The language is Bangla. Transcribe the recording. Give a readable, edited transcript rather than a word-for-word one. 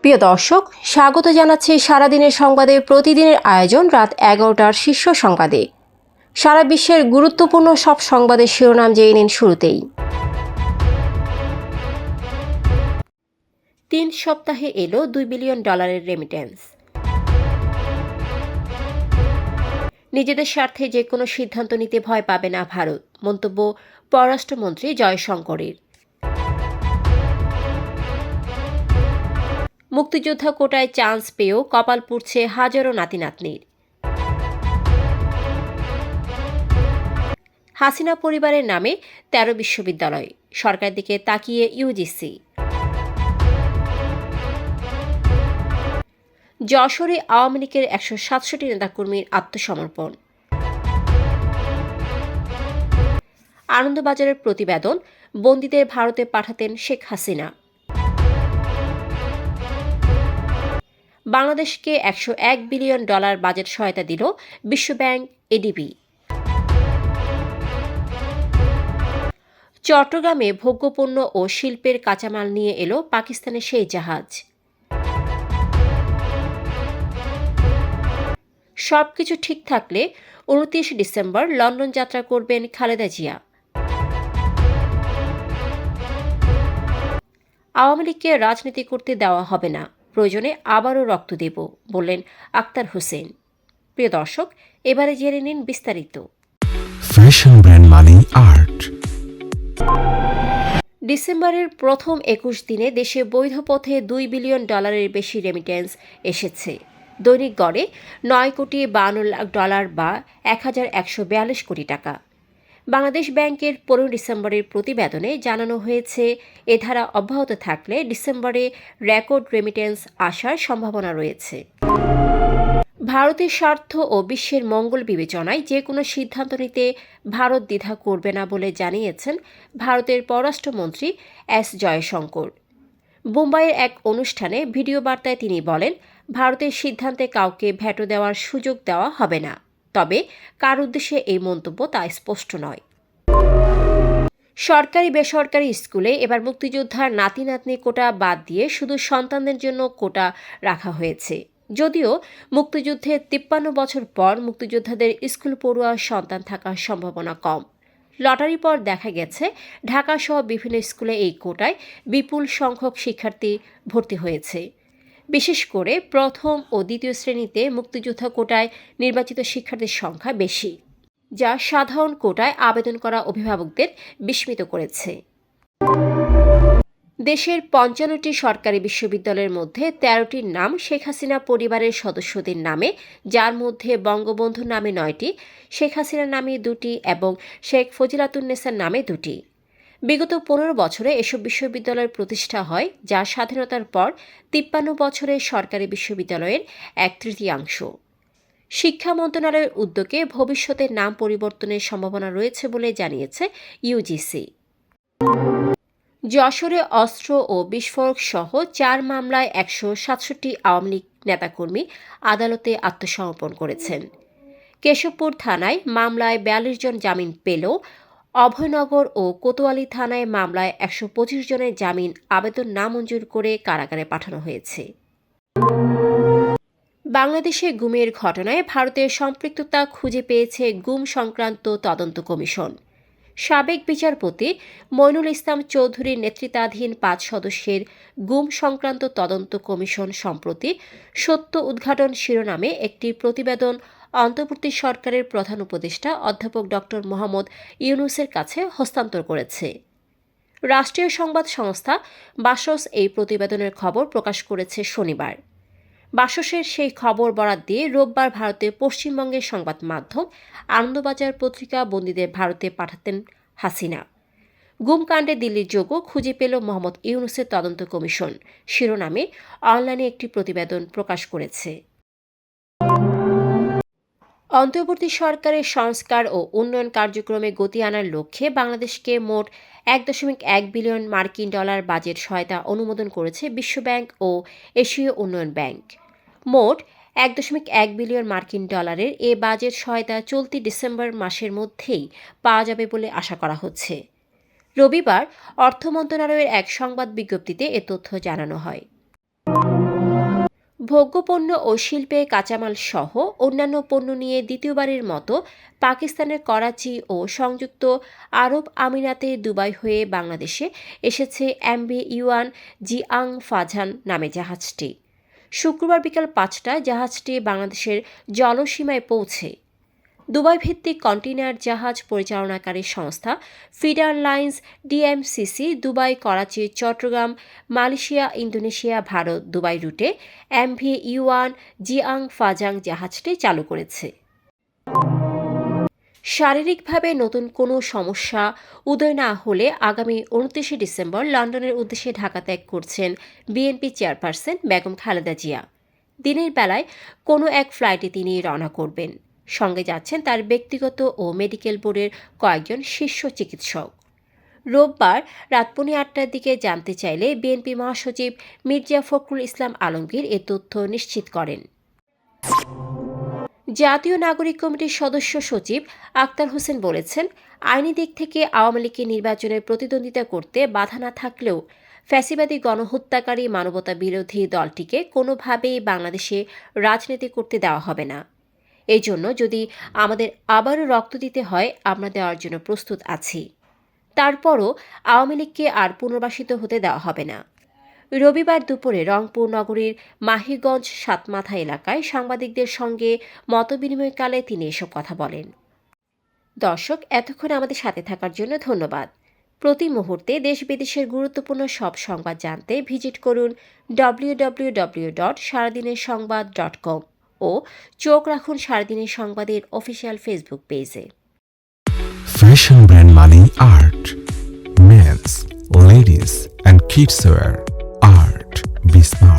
প্রিয় দর্শক, স্বাগত জানাচ্ছি সারাদিনের সংবাদে প্রতিদিনের আয়োজন রাত 11টার শীর্ষ সংবাদে। সারা বিশ্বের গুরুত্বপূর্ণ সব সংবাদের শিরোনাম জেনে নিন শুরুতেই। 3 সপ্তাহে এলো $2 বিলিয়ন রেমিটেন্স। নিজেদের স্বার্থে যে কোনো সিদ্ধান্ত নিতে ভয় পাবে না ভারত, মন্তব্য পররাষ্ট্রমন্ত্রী জয়শঙ্করের। মুক্তিযোদ্ধা কোটায় চান্স পেয়েও কপাল পুড়ছে হাজারো নাতি নাতনির। হাসিনা পরিবারের নামে 13 বিশ্ববিদ্যালয়, সরকারের দিকে তাকিয়ে ইউজিসি। যশোরে আওয়ামী লীগের 167 নেতাকর্মীর আত্মসমর্পণ। আনন্দবাজারের প্রতিবেদন, বন্দীদের ভারতে পাঠাতেন শেখ হাসিনা। বাংলাদেশকে $101 বিলিয়ন বাজেট সহায়তা দিল বিশ্বব্যাংক, এডিবি। চট্টগ্রামে ভোগ্যপণ্য ও শিল্পের কাঁচামাল নিয়ে এলো পাকিস্তানের সেই জাহাজ। সবকিছু ঠিক থাকলে 29 ডিসেম্বর লন্ডন যাত্রা করবেন খালেদা জিয়া। আওয়ামী লীগকে রাজনীতি করতে দেওয়া হবে না, প্রয়োজনে আবারও রক্ত দেব, বললেন আক্তার হোসেন। প্রিয় দর্শক, এবারে জেনে নিন বিস্তারিত। ফ্যাশন ব্র্যান্ড মানে আর্ট। ডিসেম্বরের প্রথম 21 দিনে দেশে বৈধ পথে $2 বিলিয়ন বেশি রেমিটেন্স এসেছে। দৈনিক গড়ে $9,52,00,000 বা 1,142 কোটি টাকা। বাংলাদেশ ব্যাংকের 15 ডিসেম্বরের প্রতিবেদনে জানানো হয়েছে, এ ধারা অব্যাহত থাকলে ডিসেম্বরে রেকর্ড রেমিটেন্স আসার সম্ভাবনা রয়েছে। ভারতের স্বার্থ ও বিশ্বের মঙ্গল বিবেচনায় যে কোনো সিদ্ধান্ত নিতে ভারত দ্বিধা করবে না বলে জানিয়েছেন ভারতের পররাষ্ট্রমন্ত্রী এস জয়শঙ্কর। মুম্বাইয়ের এক অনুষ্ঠানে ভিডিও বার্তায় তিনি বলেন, ভারতের সিদ্ধান্তে কাউকে ভেটো দেওয়ার সুযোগ দেওয়া হবে না, তবে কার উদ্দেশ্যে এই মন্তব্য তা স্পষ্ট নয়। সরকারি বেসরকারি স্কুলে এবার মুক্তিযোদ্ধার নাতি নাতনি কোটা বাদ দিয়ে শুধু সন্তানদের জন্য কোটা রাখা হয়েছে। যদিও মুক্তিযুদ্ধে 53 বছর পর মুক্তিযোদ্ধাদের স্কুল পড়ুয়া সন্তান থাকার সম্ভাবনা কম। লটারির পর দেখা গেছে ঢাকাসহ বিভিন্ন স্কুলে এই কোটায় বিপুল সংখ্যক শিক্ষার্থী ভর্তি হয়েছে। বিশেষ করে প্রথম ও দ্বিতীয় শ্রেণীতে মুক্তিযোদ্ধা কোটায় নির্বাচিত শিক্ষার্থীর সংখ্যা বেশি, যা সাধারণ কোটায় আবেদন করা অভিভাবকদের বিস্মিত করেছে। দেশের 55টি সরকারি বিশ্ববিদ্যালয়ের মধ্যে 13টির নাম শেখ হাসিনা পরিবারের সদস্যদের নামে, যার মধ্যে বঙ্গবন্ধুর নামে 9টি, শেখ হাসিনার নামে 2টি এবং শেখ ফজিলাতুন্নেসার নামে 2টি। বিগত 15 বছরে এসব বিশ্ববিদ্যালয়ের প্রতিষ্ঠা হয়, যা স্বাধীনতার পর 53 বছরের সরকারি বিশ্ববিদ্যালয়ের 1/3। শিক্ষা মন্ত্রণালয়ের উদ্যোগে ভবিষ্যতে নাম পরিবর্তনের সম্ভাবনা রয়েছে বলে জানিয়েছে ইউজিসি। যশোরে অস্ত্র ও বিস্ফোরক সহ 4 মামলায় 167 আওয়ামী লীগ নেতাকর্মী আদালতে আত্মসমর্পণ করেছেন। কেশবপুর থানায় মামলায় 42 জন জামিন পেলেও অভয়নগর ও কোতোয়ালি থানায় মামলায় 125 জনের জামিন আবেদন নামঞ্জুর করে কারাগারে পাঠানো হয়েছে। বাংলাদেশে গুমের ঘটনায় ভারতের সম্পৃক্ততা খুঁজে পেয়েছে গুম সংক্রান্ত তদন্ত কমিশন। সাবেক বিচারপতি মইনুল ইসলাম চৌধুরীর নেতৃত্বাধীন 5 সদস্যের গুম সংক্রান্ত তদন্ত কমিশন সম্প্রতি সত্য উদ্ঘাটন শিরোনামে একটি প্রতিবেদন অন্তর্বর্তী সরকারের প্রধান উপদেষ্টা অধ্যাপক ড. মোহাম্মদ ইউনূসের কাছে হস্তান্তর করেছে। রাষ্ট্রীয় সংবাদ সংস্থা বাসস এই প্রতিবেদনের খবর প্রকাশ করেছে শনিবার। বাসসের সেই খবর বরাত দিয়ে রোববার ভারতের পশ্চিমবঙ্গের সংবাদ মাধ্যম আনন্দবাজার পত্রিকা বন্দীদের ভারতে পাঠাতেন হাসিনা। গুমকাণ্ডে দিল্লির যোগও খুঁজে পেল মোহাম্মদ ইউনূসের তদন্ত কমিশন শিরোনামে অনলাইনে একটি প্রতিবেদন প্রকাশ করেছে। অন্তর্বর্তী সরকারের সংস্কার ও উন্নয়ন কার্যক্রমে গতি আনার লক্ষ্যে বাংলাদেশকে মোট $1.1 বিলিয়ন বাজেট সহায়তা অনুমোদন করেছে বিশ্বব্যাংক ও এশীয় উন্নয়ন ব্যাংক। মোট $1.1 বিলিয়ন এ বাজেট সহায়তা চলতি ডিসেম্বর মাসের মধ্যেই পাওয়া যাবে বলে আশা করা হচ্ছে। রবিবার অর্থ মন্ত্রণালয়ের এক সংবাদ বিজ্ঞপ্তিতে এ তথ্য জানানো হয়। ভোগ্যপণ্য ও শিল্পে কাঁচামাল সহ অন্যান্য পণ্য নিয়ে দ্বিতীয়বারের মতো পাকিস্তানের করাচি ও সংযুক্ত আরব আমিরাতে দুবাই হয়ে বাংলাদেশে এসেছে এমভি ইউয়ান জিআং ফাজান নামে জাহাজটি। শুক্রবার বিকাল ৫টায় জাহাজটি বাংলাদেশের জলসীমায় পৌঁছে। দুবাই ভিত্তিক কন্টেইনার জাহাজ পরিচালনাকারী সংস্থা feeder lines DMCC Dubai, Karachi, Chittagong, Malaysia, Indonesia, Bharat, Dubai রুটে এমভি ইউয়ান জিআং ফাজাং জাহাজটি চালু করেছে। শারীরিকভাবে নতুন কোনো সমস্যা উদয় না হলে আগামী ২৯ ডিসেম্বর লন্ডনের উদ্দেশ্যে ঢাকা ত্যাগ করছেন বিএনপি চেয়ারপারসন বেগম খালেদা জিয়া। দিনের বেলায় কোনো এক ফ্লাইটে তিনি রওনা করবেন। সঙ্গে যাচ্ছেন তার ব্যক্তিগত ও মেডিকেল বোর্ডের কয়েকজন শীর্ষ চিকিৎসক। রোববার রাত ৮:৩০টার দিকে জানতে চাইলে বিএনপি মহাসচিব মির্জা ফখরুল ইসলাম আলমগীর এ তথ্য নিশ্চিত করেন। জাতীয় নাগরিক কমিটির সদস্য সচিব আক্তার হোসেন বলেছেন, আইনি দিক থেকে আওয়ামী লীগের নির্বাচনে প্রতিদ্বন্দ্বিতা করতে বাধা না থাকলেও ফ্যাসিবাদী গণহত্যাকারী মানবতা বিরোধী দলটিকে কোনোভাবেই বাংলাদেশে রাজনীতি করতে দেওয়া হবে না। এই জন্য যদি আমাদের আবারও রক্ত দিতে হয়, আমরা দেওয়ার জন্য প্রস্তুত আছি। তারপরও আওয়ামী লীগকে আর পুনর্বাসিত হতে দেওয়া হবে না। রবিবার দুপুরে রংপুর নগরীর মাহিগঞ্জ সাতমাথা এলাকায় সাংবাদিকদের সঙ্গে মতবিনিময়কালে তিনি এসব কথা বলেন। দর্শক, এতক্ষণ আমাদের সাথে থাকার জন্য ধন্যবাদ। প্রতি মুহূর্তে দেশ বিদেশের গুরুত্বপূর্ণ সব সংবাদ জানতে ভিজিট করুন www.সারাদিনেরসংবাদ.com ও চোখ রাখুন সারাদিনের সংবাদের অফিসিয়াল ফেসবুক পেজে। Fashion brand Mani Art. Men's, ladies, and kids wear. Art. Be smart.